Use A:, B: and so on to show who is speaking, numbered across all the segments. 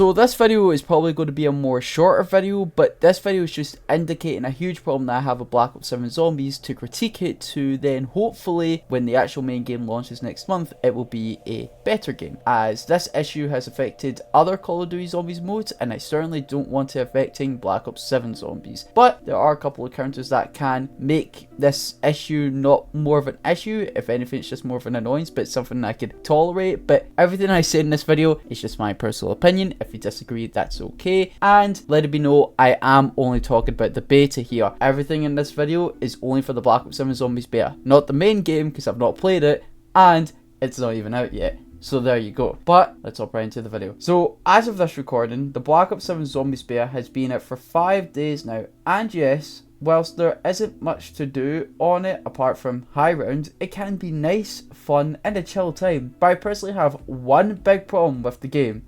A: So this video is probably going to be a more shorter video, but this video is just indicating a huge problem that I have with Black Ops 7 Zombies to critique it, to then hopefully when the actual main game launches next month it will be a better game, as this issue has affected other Call of Duty Zombies modes and I certainly don't want it affecting Black Ops 7 Zombies. But there are a couple of counters that can make this issue not more of an issue. If anything, it's just more of an annoyance, but it's something I could tolerate. But everything I say in this video is just my personal opinion. If you disagree, that's okay. And let it be known, I am only talking about the beta here. Everything in this video is only for the Black Ops 7 Zombies beta, not the main game, because I've not played it and it's not even out yet. So there you go. But let's hop right into the video. So as of this recording, the Black Ops 7 Zombies beta has been out for 5 days now. And yes, whilst there isn't much to do on it apart from high round, it can be nice, fun and a chill time. But I personally have one big problem with the game,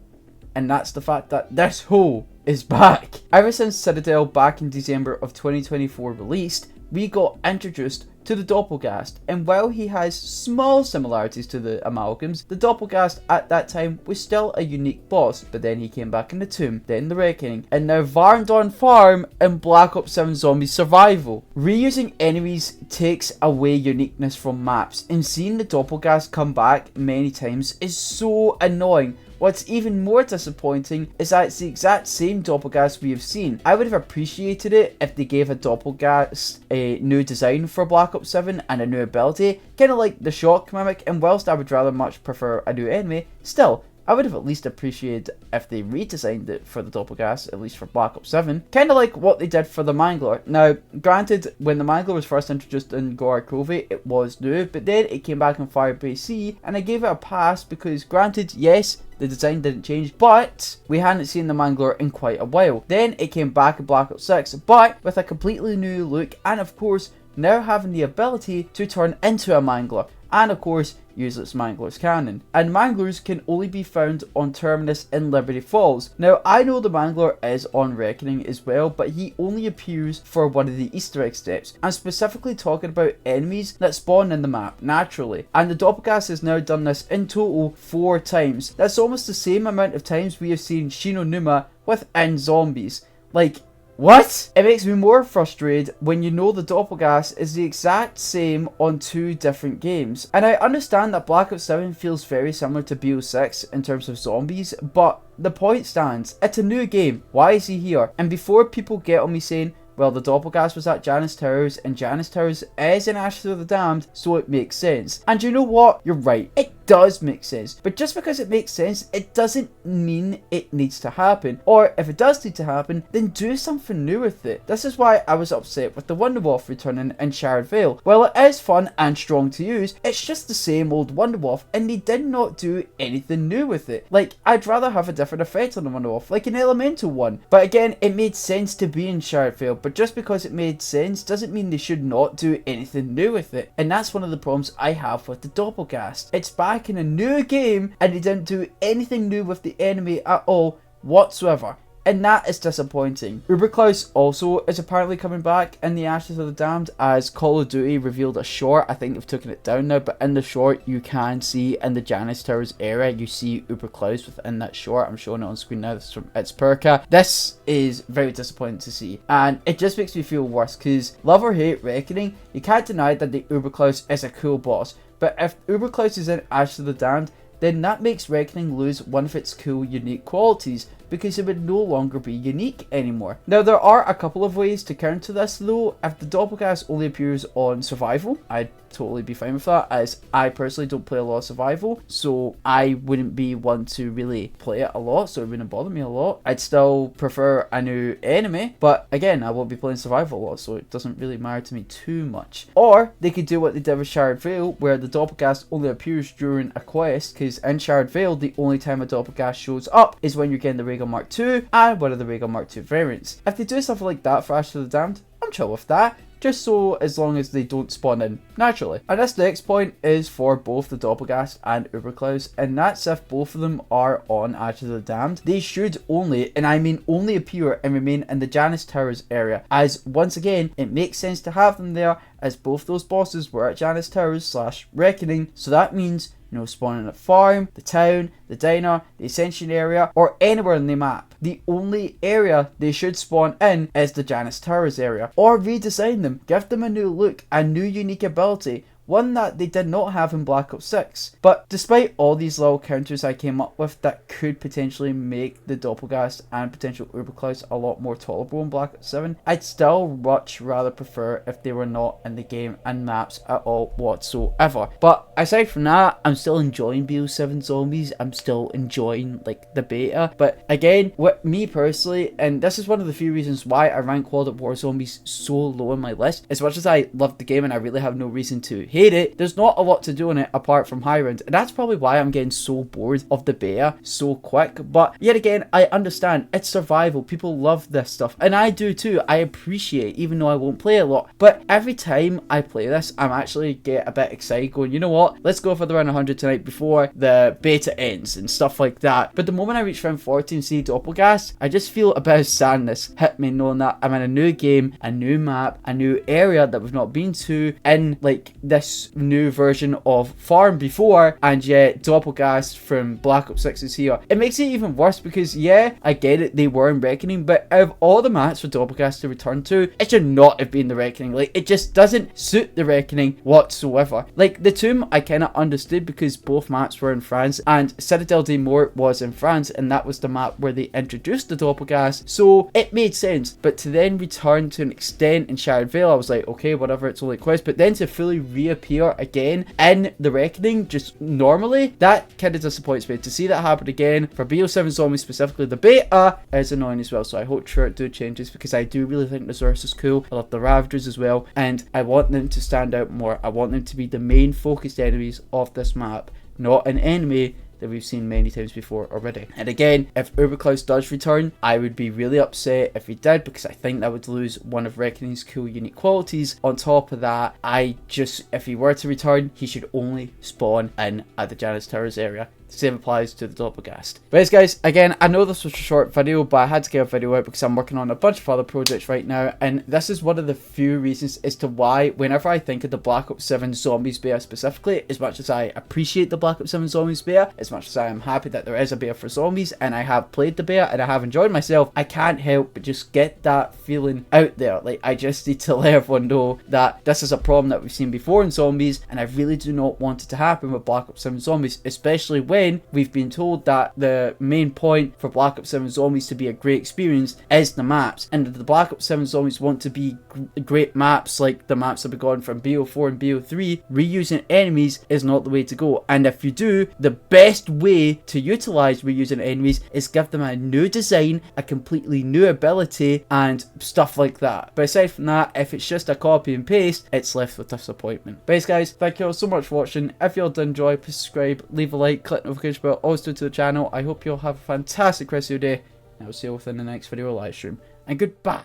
A: and that's the fact that this hole is back. Ever since Citadel back in December of 2024 released, we got introduced to the Doppleghasts, and while he has small similarities to the Amalgams, the Doppleghast at that time was still a unique boss, but then he came back in the Tomb, then the Reckoning, and now Varndon Farm in Black Ops 7 Zombies Survival. Reusing enemies takes away uniqueness from maps, and seeing the Doppelghast come back many times is so annoying. What's even more disappointing is that it's the exact same Doppelghast we have seen. I would have appreciated it if they gave a Doppelghast a new design for Black Ops 7 and a new ability, kind of like the Shock Mimic, and whilst I would rather much prefer a new enemy, still, I would have at least appreciated if they redesigned it for the Doppelghast, at least for Black Ops 7. Kind of like what they did for the Mangler. Now, granted, when the Mangler was first introduced in Gore Covey, it was new, but then it came back in Firebase C, and I gave it a pass because, granted, yes, the design didn't change, but we hadn't seen the Mangler in quite a while. Then it came back in Black Ops 6, but with a completely new look, and of course, now having the ability to turn into a Mangler, and of course, use its Mangler's cannon. And Manglers can only be found on Terminus in Liberty Falls. Now, I know the Mangler is on Reckoning as well, but he only appears for one of the Easter egg steps. I'm specifically talking about enemies that spawn in the map naturally. And the Doppelghast has now done this in total 4 times. That's almost the same amount of times we have seen Shinonuma within Zombies. Like, what? It makes me more frustrated when you know the Doppelghast is the exact same on 2 different games. And I understand that Black Ops 7 feels very similar to BO6 in terms of zombies, but the point stands, it's a new game, why is he here? And before people get on me saying, well, the Doppelghast was at Janus Towers, and Janus Towers is in Ashes of the Damned, so it makes sense. And you know what? You're right. It does make sense. But just because it makes sense, it doesn't mean it needs to happen. Or if it does need to happen, then do something new with it. This is why I was upset with the Wonderwolf returning in Shard Vale. While it is fun and strong to use, it's just the same old Wonderwolf, and they did not do anything new with it. Like, I'd rather have a different effect on the Wonderwolf, like an elemental one. But again, it made sense to be in Shard Vale, but just because it made sense doesn't mean they should not do anything new with it. And that's one of the problems I have with the Doppelghast. It's back in a new game and they didn't do anything new with the enemy at all whatsoever. And that is disappointing. Uberklaus also is apparently coming back in the Ashes of the Damned, as Call of Duty revealed a short. I think they've taken it down now, but in the short you can see in the Janus Towers area, you see Uberklaus within that short. I'm showing it on screen now. This is from It's Perka. This is very disappointing to see, and it just makes me feel worse, because love or hate Reckoning, you can't deny that the Uberklaus is a cool boss, but if Uberklaus is in Ashes of the Damned, then that makes Reckoning lose one of its cool unique qualities, because it would no longer be unique anymore. Now, there are a couple of ways to counter this though. If the Doppelghast only appears on Survival, I'd totally be fine with that, as I personally don't play a lot of Survival, so I wouldn't be one to really play it a lot, so it wouldn't bother me a lot. I'd still prefer a new enemy, but again, I won't be playing Survival a lot, so it doesn't really matter to me too much. Or they could do what they did with Shard Vale, where the Doppelghast only appears during a quest, because in Shard Vale, the only time a Doppelghast shows up is when you're getting the Raygun Mark II and one of the Raygun Mark II variants. If they do stuff like that for Ashes of the Damned, I'm chill with that. Just so as long as they don't spawn in naturally. And this next point is for both the Doppelghast and Uberklaus, and that's if both of them are on Ashes of the Damned. They should only, and I mean only, appear and remain in the Janus Towers area, as once again, it makes sense to have them there, as both those bosses were at Janus Towers / Reckoning, so that means you know, spawning at farm, the town, the diner, the ascension area, or anywhere on the map. The only area they should spawn in is the Janus Towers area. Or redesign them, give them a new look, a new unique ability, one that they did not have in Black Ops 6. But despite all these little counters I came up with that could potentially make the Doppleghasts and potential Uberclouds a lot more tolerable in Black Ops 7, I'd still much rather prefer if they were not in the game and maps at all whatsoever. But aside from that, I'm still enjoying BO7 Zombies, I'm still enjoying like the beta. But again, with me personally, and this is one of the few reasons why I rank World at War Zombies so low on my list, as much as I love the game and I really have no reason to hate it, there's not a lot to do in it apart from high round, and that's probably why I'm getting so bored of the beta so quick. But yet again, I understand it's survival, people love this stuff, and I do too. I appreciate, even though I won't play a lot, but every time I play this, I'm actually get a bit excited going, you know what, let's go for the round 100 tonight before the beta ends and stuff like that. But the moment I reach round 40 and see Doppleghasts, I just feel a bit of sadness hit me, knowing that I'm in a new game, a new map, a new area that we've not been to in like this new version of farm before, and yet Doppelghast from Black Ops 6 is here. It makes it even worse because, yeah, I get it, they were in Reckoning, but out of all the maps for Doppelghast to return to, it should not have been the Reckoning. Like, it just doesn't suit the Reckoning whatsoever. Like, the Tomb I kind of understood because both maps were in France, and Citadel de Mort was in France, and that was the map where they introduced the Doppelghast, so it made sense. But to then return to an extent in Shattered Vale, I was like, okay, whatever, it's only a quest. But then to fully reappear again in the Reckoning just normally, that kind of disappoints me. To see that happen again for BO7 Zombies specifically, the beta, is annoying as well. So I hope sure it do changes, because I do really think the Zursa is cool. I love the Ravengers as well, and I want them to stand out more. I want them to be the main focused enemies of this map, not an enemy that we've seen many times before already. And again, if Uberclouds does return, I would be really upset if he did, because I think that would lose one of Reckoning's cool unique qualities. On top of that, if he were to return, he should only spawn in at the Janus Towers area. Same applies to the Doppelghast. But yes, guys, again, I know this was a short video, but I had to get a video out because I'm working on a bunch of other projects right now, and this is one of the few reasons as to why whenever I think of the Black Ops 7 Zombies beta specifically, as much as I appreciate the Black Ops 7 Zombies beta, as much as I am happy that there is a beta for zombies, and I have played the beta and I have enjoyed myself, I can't help but just get that feeling out there. Like, I just need to let everyone know that this is a problem that we've seen before in zombies, and I really do not want it to happen with Black Ops 7 Zombies, especially when we've been told that the main point for Black Ops 7 Zombies to be a great experience is the maps, and if the Black Ops 7 Zombies want to be great maps like the maps that we've gone from BO4 and BO3, reusing enemies is not the way to go. And if you do, the best way to utilize reusing enemies is give them a new design, a completely new ability, and stuff like that. But aside from that, if it's just a copy and paste, it's left with disappointment. But yes, guys, thank you all so much for watching. If you all did enjoy, please subscribe, leave a like, click the notification bell, always do to the channel. I hope you all have a fantastic rest of your day, and I'll see you within the next video or live stream. And goodbye.